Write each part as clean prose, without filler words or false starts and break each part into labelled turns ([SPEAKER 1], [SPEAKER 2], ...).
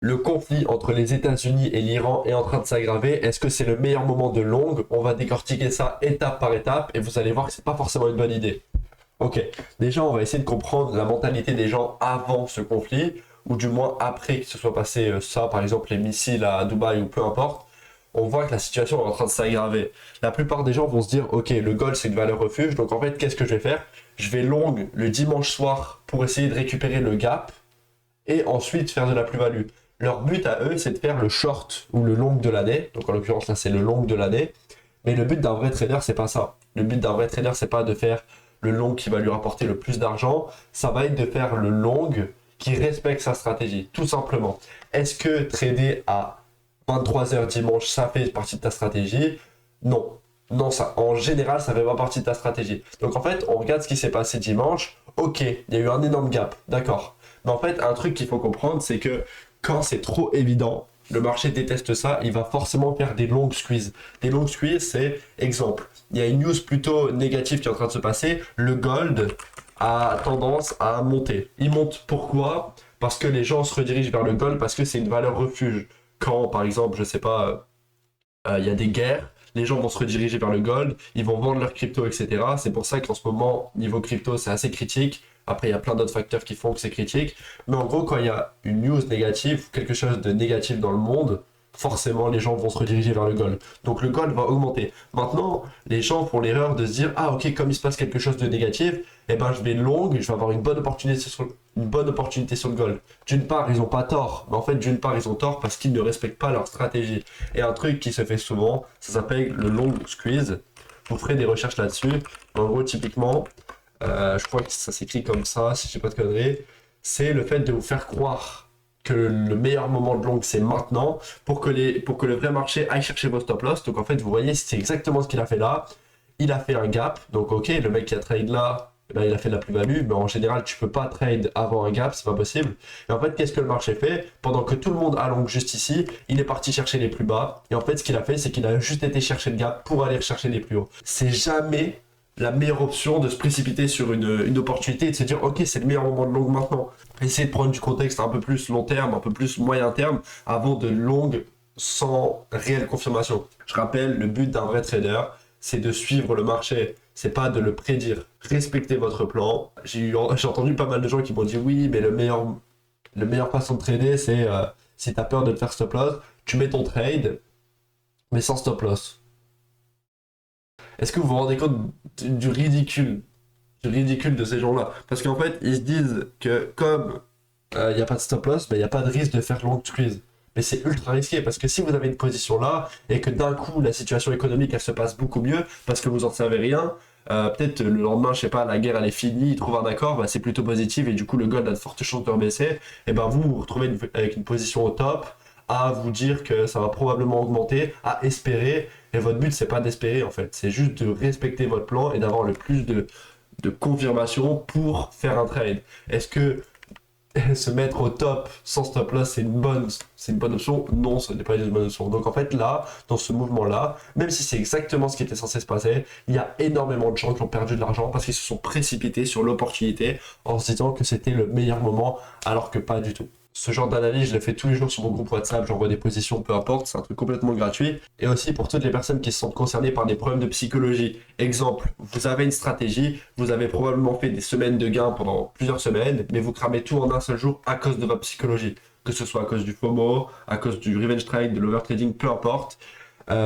[SPEAKER 1] Le conflit entre les États-Unis et l'Iran est en train de s'aggraver. Est-ce que c'est le meilleur moment de long? On va décortiquer ça étape par étape et vous allez voir que c'est pas forcément une bonne idée. Ok, déjà on va essayer de comprendre la mentalité des gens avant ce conflit, ou du moins après que se soit passé ça, par exemple les missiles à Dubaï ou peu importe. On voit que la situation est en train de s'aggraver. La plupart des gens vont se dire, ok, le gold c'est une valeur refuge, donc en fait qu'est-ce que je vais faire? Je vais long le dimanche soir pour essayer de récupérer le gap et ensuite faire de la plus-value. Leur but à eux, c'est de faire le short ou le long de l'année. Donc en l'occurrence, là, c'est le long de l'année. Mais le but d'un vrai trader, c'est pas ça. Le but d'un vrai trader, c'est pas de faire le long qui va lui rapporter le plus d'argent. Ça va être de faire le long qui respecte sa stratégie, tout simplement. Est-ce que trader à 23 h dimanche, ça fait partie de ta stratégie? Non. Non, ça, en général, ça fait pas partie de ta stratégie. Donc en fait, on regarde ce qui s'est passé dimanche. Ok, il y a eu un énorme gap, d'accord. Mais en fait, un truc qu'il faut comprendre, c'est que quand c'est trop évident, le marché déteste ça, il va forcément faire des longues squeezes. Des longues squeezes, c'est exemple. Il y a une news plutôt négative qui est en train de se passer. Le gold a tendance à monter. Il monte pourquoi? Parce que les gens se redirigent vers le gold parce que c'est une valeur refuge. Quand, par exemple, je sais pas, il y a des guerres, les gens vont se rediriger vers le gold, ils vont vendre leurs crypto, etc. C'est pour ça qu'en ce moment, niveau crypto, c'est assez critique. Après, il y a plein d'autres facteurs qui font que c'est critique. Mais en gros, quand il y a une news négative, quelque chose de négatif dans le monde, forcément, les gens vont se rediriger vers le gold. Donc le gold va augmenter. Maintenant, les gens font l'erreur de se dire, ah ok, comme il se passe quelque chose de négatif, eh ben, je vais long, je vais avoir une bonne opportunité sur le gold. D'une part, ils n'ont pas tort, mais en fait, d'une part, ils ont tort parce qu'ils ne respectent pas leur stratégie. Et un truc qui se fait souvent, ça s'appelle le long squeeze. Vous ferez des recherches là-dessus. En gros, typiquement, je crois que ça s'écrit comme ça, si je dis pas de conneries, c'est le fait de vous faire croire que le meilleur moment de long c'est maintenant pour que le vrai marché aille chercher vos stop loss. Donc en fait, vous voyez, c'est exactement ce qu'il a fait là. Il a fait un gap, donc ok, le mec qui a trade là, eh ben, il a fait de la plus-value, mais en général, tu peux pas trade avant un gap, c'est pas possible. Et en fait, qu'est-ce que le marché fait? Pendant que tout le monde allonge juste ici, il est parti chercher les plus bas. Et en fait, ce qu'il a fait, c'est qu'il a juste été chercher le gap pour aller chercher les plus hauts. C'est jamais la meilleure option de se précipiter sur une opportunité et de se dire ok c'est le meilleur moment de long maintenant. Essayez de prendre du contexte un peu plus long terme, un peu plus moyen terme avant de longue sans réelle confirmation. Je rappelle, le but d'un vrai trader, c'est de suivre le marché, c'est pas de le prédire. Respectez votre plan. J'ai entendu pas mal de gens qui m'ont dit oui mais le meilleur façon de trader c'est si tu as peur de te faire stop loss, tu mets ton trade mais sans stop loss. Est-ce que vous vous rendez compte du ridicule de ces gens-là? Parce qu'en fait, ils se disent que comme il n'y a pas de stop loss, il n'y a pas de risque de faire long squeeze. Mais c'est ultra risqué parce que si vous avez une position là et que d'un coup la situation économique elle se passe beaucoup mieux parce que vous en savez rien, peut-être le lendemain, je sais pas, la guerre elle est finie, ils trouvent un accord, bah, c'est plutôt positif et du coup le gold a de fortes chances de rebaisser, et ben vous vous retrouvez avec une position au top à vous dire que ça va probablement augmenter, à espérer, et votre but c'est pas d'espérer en fait, c'est juste de respecter votre plan et d'avoir le plus de confirmation pour faire un trade. Est-ce que se mettre au top sans stop loss, c'est une bonne option? Non, ce n'est pas une bonne option. Donc en fait là, dans ce mouvement-là, même si c'est exactement ce qui était censé se passer, il y a énormément de gens qui ont perdu de l'argent parce qu'ils se sont précipités sur l'opportunité en se disant que c'était le meilleur moment alors que pas du tout. Ce genre d'analyse, je le fais tous les jours sur mon groupe WhatsApp, j'envoie des positions, peu importe, c'est un truc complètement gratuit. Et aussi pour toutes les personnes qui se sentent concernées par des problèmes de psychologie. Exemple, vous avez une stratégie, vous avez probablement fait des semaines de gains pendant plusieurs semaines, mais vous cramez tout en un seul jour à cause de votre psychologie. Que ce soit à cause du FOMO, à cause du revenge trade, de l'overtrading, peu importe.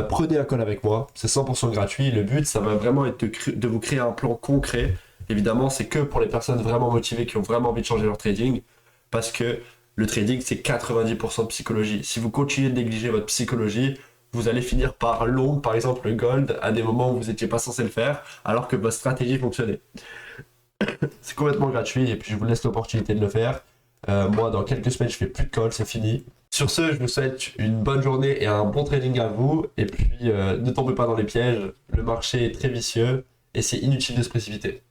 [SPEAKER 1] Prenez un call avec moi, c'est 100% gratuit. Le but, ça va vraiment être de vous créer un plan concret. Évidemment, c'est que pour les personnes vraiment motivées qui ont vraiment envie de changer leur trading. Parce que le trading, c'est 90% de psychologie. Si vous continuez de négliger votre psychologie, vous allez finir par long, par exemple le gold, à des moments où vous n'étiez pas censé le faire, alors que votre stratégie fonctionnait. C'est complètement gratuit et puis je vous laisse l'opportunité de le faire. Moi, dans quelques semaines, je fais plus de call, c'est fini. Sur ce, je vous souhaite une bonne journée et un bon trading à vous. Et puis, ne tombez pas dans les pièges. Le marché est très vicieux et c'est inutile de se précipiter.